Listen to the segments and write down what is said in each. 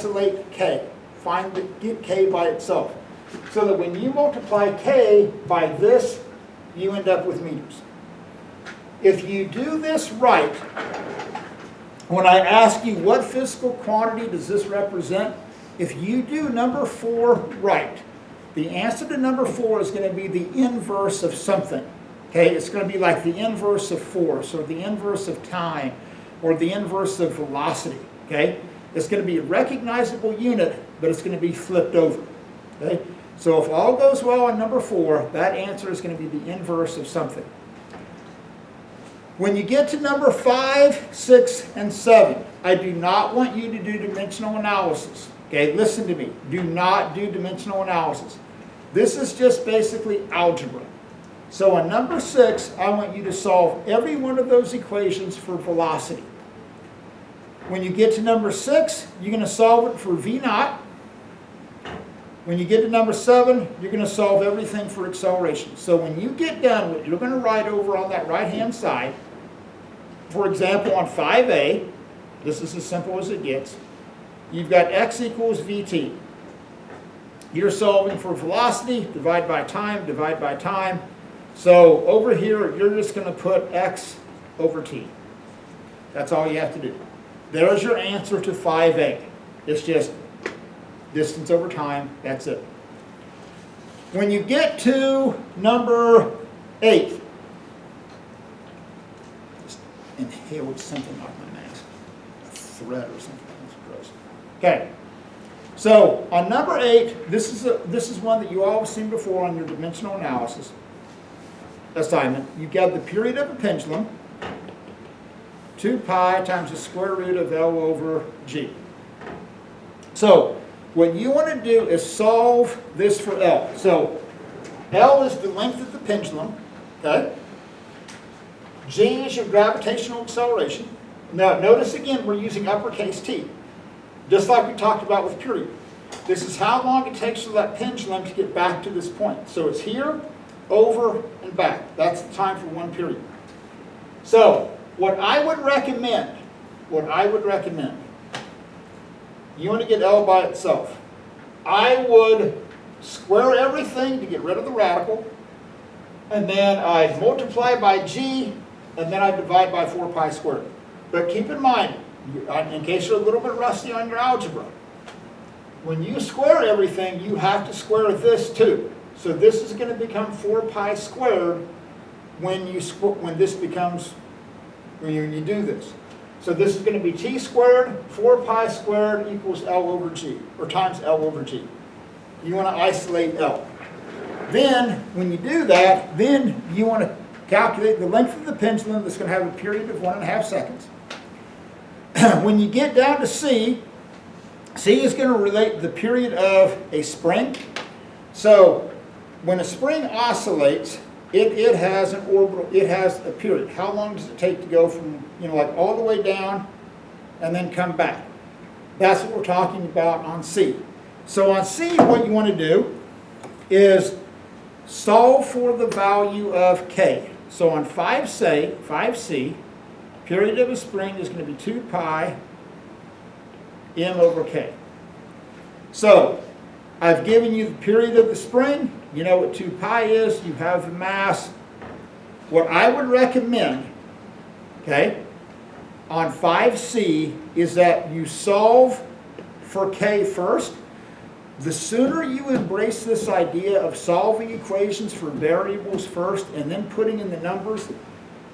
isolate k. Get k by itself. So that when you multiply k by this, you end up with meters. If you do this right, when I ask you what physical quantity does this represent, if you do number 4 right, the answer to number 4 is going to be the inverse of something. Okay, it's going to be like the inverse of force, or the inverse of time, or the inverse of velocity. Okay, it's going to be a recognizable unit, but it's going to be flipped over. Okay, so if all goes well on number 4, that answer is going to be the inverse of something. When you get to number 5, 6, and 7, I do not want you to do dimensional analysis. Okay, listen to me. Do not do dimensional analysis. This is just basically algebra. So on number 6, I want you to solve every one of those equations for velocity. When you get to number 6, you're going to solve it for V naught. When you get to number 7, you're going to solve everything for acceleration. So when you get done with it, you're going to write over on that right-hand side. For example, on 5a, this is as simple as it gets. You've got x equals vt. You're solving for velocity, divide by time, divide by time. So over here, you're just going to put x over t. That's all you have to do. There's your answer to 5a. It's just distance over time, that's it. When you get to number 8, just inhaled something off my mask, a thread or something. That's gross. Okay, so on number 8, this is one that you all have seen before on your dimensional analysis assignment. You've got the period of a pendulum, 2 pi times the square root of L over G. So what you want to do is solve this for L. So L is the length of the pendulum, okay? G is your gravitational acceleration. Now notice again, we're using uppercase T, just like we talked about with period. This is how long it takes for that pendulum to get back to this point. So it's here, over, and back. That's the time for one period. So what I would recommend, you want to get L by itself. I would square everything to get rid of the radical, and then I'd multiply by G, and then I'd divide by 4 pi squared. But keep in mind, in case you're a little bit rusty on your algebra, when you square everything, you have to square this too. So this is going to become 4 pi squared when you do this. So this is going to be t squared, 4 pi squared equals L over G, or times L over G. You want to isolate L. Then, when you do that, then you want to calculate the length of the pendulum that's going to have a period of 1.5 seconds. When you get down to C, C is going to relate the period of a spring. So when a spring oscillates, it has an orbital, it has a period. How long does it take to go from, like all the way down and then come back? That's what we're talking about on C. So on C, what you want to do is solve for the value of K. So on 5C, period of a spring is going to be 2 pi m over K. So I've given you the period of the spring. You know what 2 pi is. You have the mass. What I would recommend, okay, on 5C is that you solve for K first. The sooner you embrace this idea of solving equations for variables first and then putting in the numbers,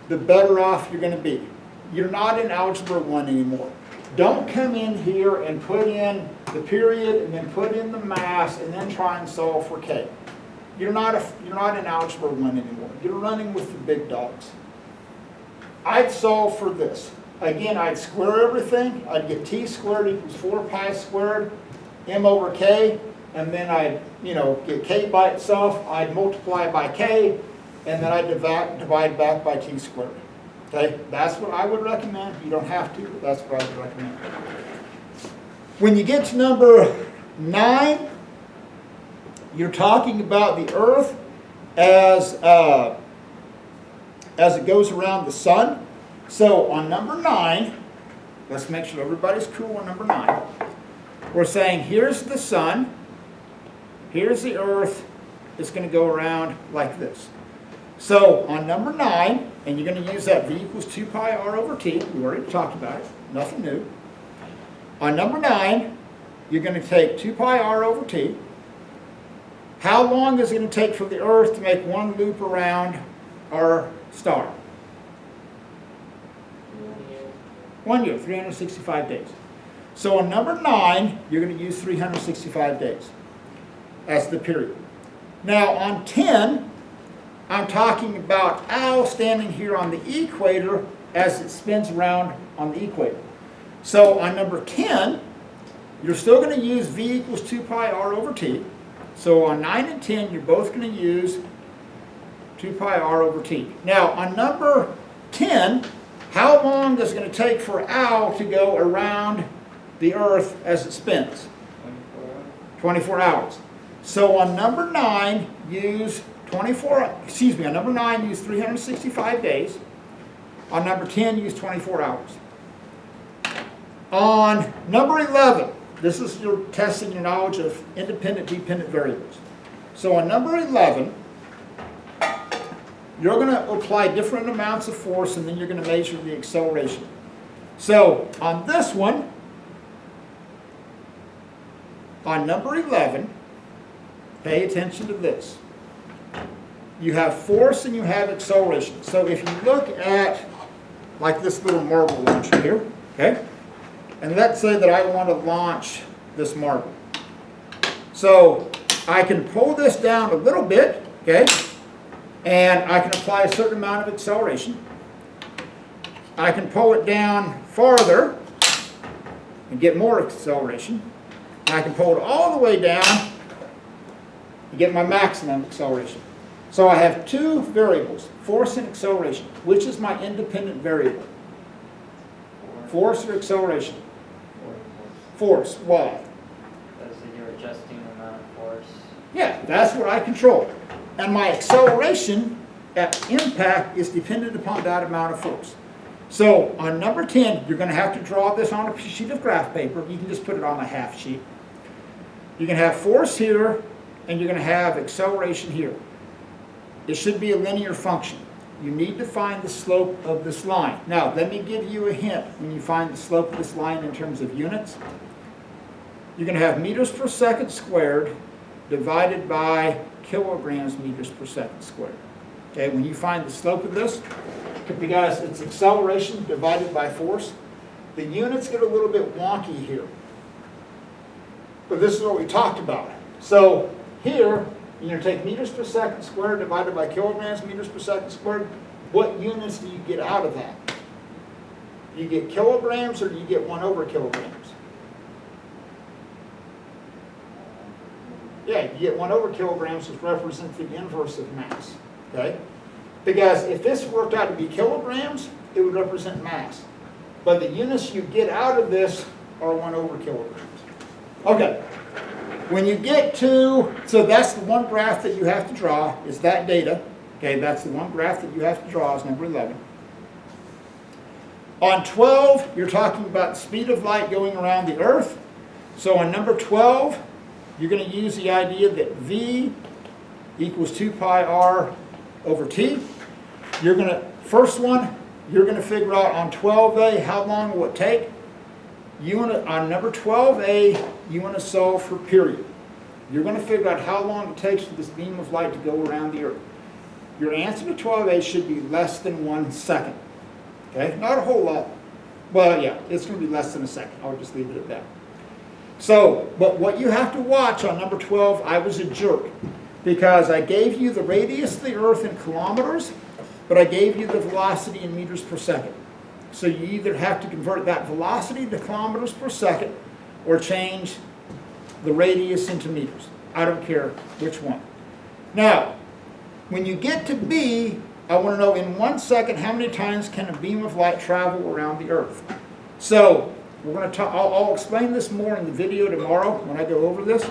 the better off you're going to be. You're not in Algebra 1 anymore. Don't come in here and put in the period and then put in the mass and then try and solve for K. You're not in Algebra 1 anymore. You're running with the big dogs. I'd solve for this. Again, I'd square everything. I'd get t squared equals 4 pi squared m over K, and then I'd get K by itself. I'd multiply by K, and then I'd divide back by t squared. Okay, that's what I would recommend. You don't have to, but that's what I would recommend. When you get to number 9, you're talking about the Earth as it goes around the sun. So on number 9, let's make sure everybody's cool on number 9. we're saying here's the sun, here's the earth, it's going to go around like this. So on number 9, and you're going to use that v equals 2 pi r over t, we already talked about it, nothing new. On number 9, you're going to take 2 pi r over t. How long is it going to take for the earth to make one loop around our star? 1 year, 365 days. So on number 9, you're going to use 365 days as the period. Now on 10, I'm talking about Al standing here on the equator as it spins around on the equator. So on number 10, you're still going to use v equals 2 pi r over t. So on 9 and 10, you're both going to use 2 pi r over t. Now on number 10, how long is it going to take for Al to go around the earth as it spins? 24 hours. So on number 9, use on number 9, use 365 days. On number 10, use 24 hours. On number 11, this is your testing your knowledge of independent, dependent variables. So on number 11, you're going to apply different amounts of force, and then you're going to measure the acceleration. So on this one, on number 11, pay attention to this. You have force and you have acceleration. So if you look at like this little marble launcher here, okay? And let's say that I want to launch this marble. So I can pull this down a little bit, okay? And I can apply a certain amount of acceleration. I can pull it down farther and get more acceleration. And I can pull it all the way down and get my maximum acceleration. So I have two variables, force and acceleration. Which is my independent variable? Force or acceleration? Force. Why? Because you're adjusting the amount of force. Yeah, that's what I control. And my acceleration at impact is dependent upon that amount of force. So on number 10, you're going to have to draw this on a sheet of graph paper. You can just put it on a half sheet. You can have force here, and you're going to have acceleration here. It should be a linear function. You need to find the slope of this line. Now, let me give you a hint when you find the slope of this line in terms of units. You're going to have meters per second squared divided by kilograms meters per second squared. Okay, when you find the slope of this, because it's acceleration divided by force, the units get a little bit wonky here. But this is what we talked about. So here, you're going to take meters per second squared divided by kilograms meters per second squared. What units do you get out of that? Do you get kilograms or do you get 1 over kilograms? Yeah, you get 1 over kilograms, which represents the inverse of mass. Okay? Because if this worked out to be kilograms, it would represent mass. But the units you get out of this are 1 over kilograms. Okay. When you get to, so that's the one graph that you have to draw, is that data. Okay, that's the one graph that you have to draw, is number 11. On 12, you're talking about the speed of light going around the Earth. So on number 12, you're going to use the idea that v equals 2 pi r over t. You're going to, first one, you're going to figure out on 12a how long will it take. On number 12a, you want to solve for period. You're going to figure out how long it takes for this beam of light to go around the Earth. Your answer to 12a should be less than 1 second. Okay, not a whole lot. Well, yeah, it's going to be less than a second. I'll just leave it at that. So, but what you have to watch on number 12, I was a jerk, because I gave you the radius of the Earth in kilometers, but I gave you the velocity in meters per second. So you either have to convert that velocity to kilometers per second or change the radius into meters. I don't care which one. Now, when you get to B, I want to know in 1 second how many times can a beam of light travel around the Earth. So we're going to talk, I'll explain this more in the video tomorrow when I go over this.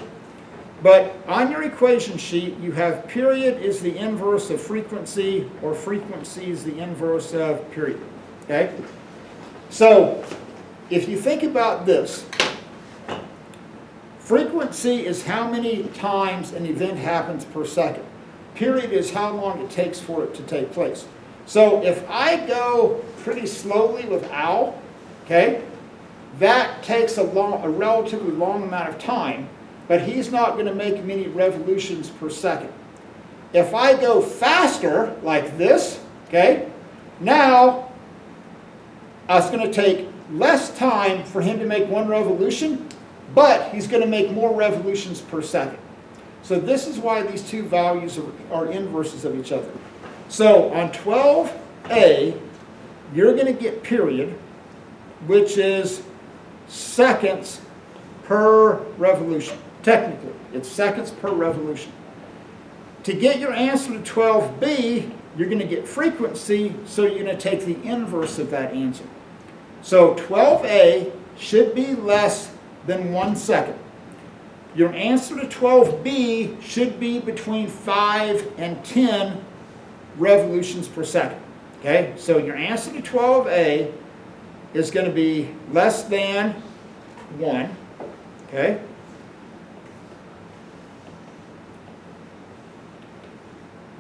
But on your equation sheet, you have period is the inverse of frequency, or frequency is the inverse of period. Okay? So, if you think about this, Frequency is how many times an event happens per second. Period is how long it takes for it to take place. So if I go pretty slowly with owl, okay, that takes a relatively long amount of time, but he's not going to make many revolutions per second. If I go faster, like this, okay, now it's going to take less time for him to make one revolution, but he's going to make more revolutions per second. So this is why these two values are inverses of each other. So on 12a, you're going to get period, which is seconds per revolution. Technically, it's seconds per revolution. To get your answer to 12b, you're going to get frequency, so you're going to take the inverse of that answer. So 12a should be less than 1 second. Your answer to 12b should be between 5 and 10 revolutions per second. Okay, so your answer to 12a is going to be less than 1. Okay.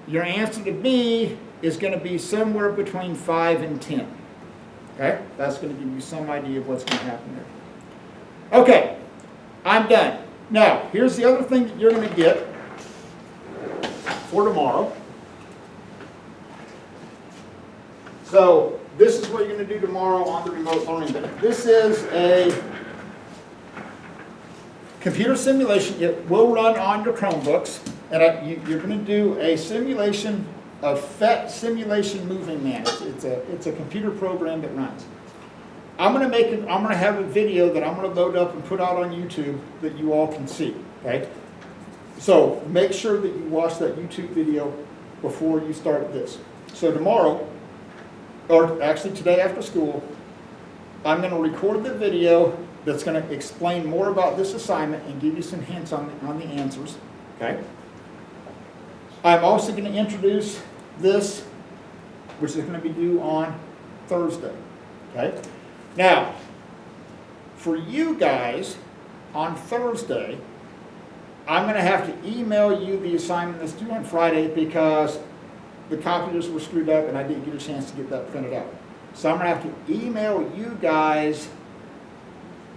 Your answer to B is going to be somewhere between 5 and 10. Okay? That's going to give you some idea of what's going to happen there. Okay, I'm done. Now, here's the other thing that you're going to get for tomorrow. So, this is what you're going to do tomorrow on the remote learning bit. This is a computer simulation. It will run on your Chromebooks. And you're going to do a simulation of PhET Simulation Moving Man. It's a computer program that runs. I'm going to have a video that I'm going to load up and put out on YouTube that you all can see. Okay. So make sure that you watch that YouTube video before you start this. So tomorrow, or actually today after school, I'm going to record the video that's going to explain more about this assignment and give you some hints on the answers. Okay. I'm also going to introduce this, which is going to be due on Thursday. Okay? Now, for you guys, on Thursday, I'm going to have to email you the assignment that's due on Friday because the copiers were screwed up and I didn't get a chance to get that printed out. So I'm going to have to email you guys.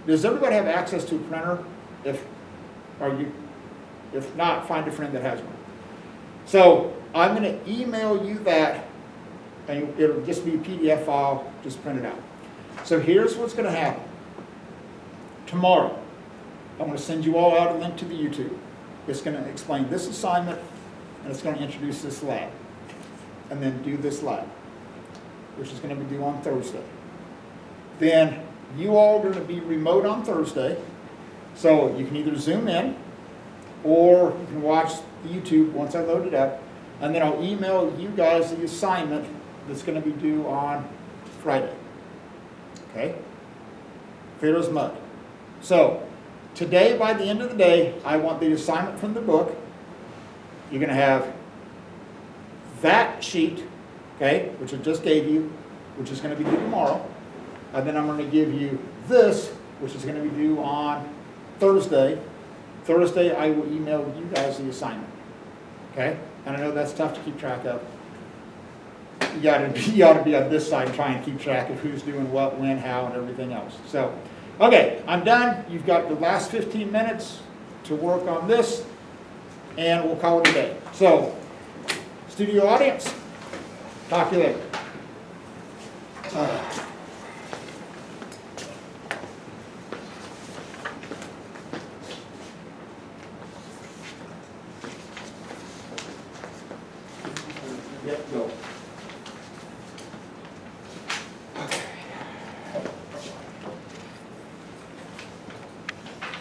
Does everybody have access to a printer? If not, find a friend that has one. So I'm going to email you that, and it'll just be a PDF file, just print it out. So here's what's going to happen. Tomorrow, I'm going to send you all out a link to the YouTube. It's going to explain this assignment, and it's going to introduce this lab. And then do this lab, which is going to be due on Thursday. Then you all are going to be remote on Thursday, so you can either Zoom in, or you can watch the YouTube once I load it up, and then I'll email you guys the assignment that's going to be due on Friday. Okay? Clear as mud. So, today, by the end of the day, I want the assignment from the book. You're going to have that sheet, okay, which I just gave you, which is going to be due tomorrow. And then I'm going to give you this, which is going to be due on Thursday. Thursday, I will email you guys the assignment. Okay? And I know that's tough to keep track of. You ought to be on this side and try and keep track of who's doing what, when, how, and everything else. So, okay, I'm done. You've got the last 15 minutes to work on this, and we'll call it a day. So, studio audience, talk to you later.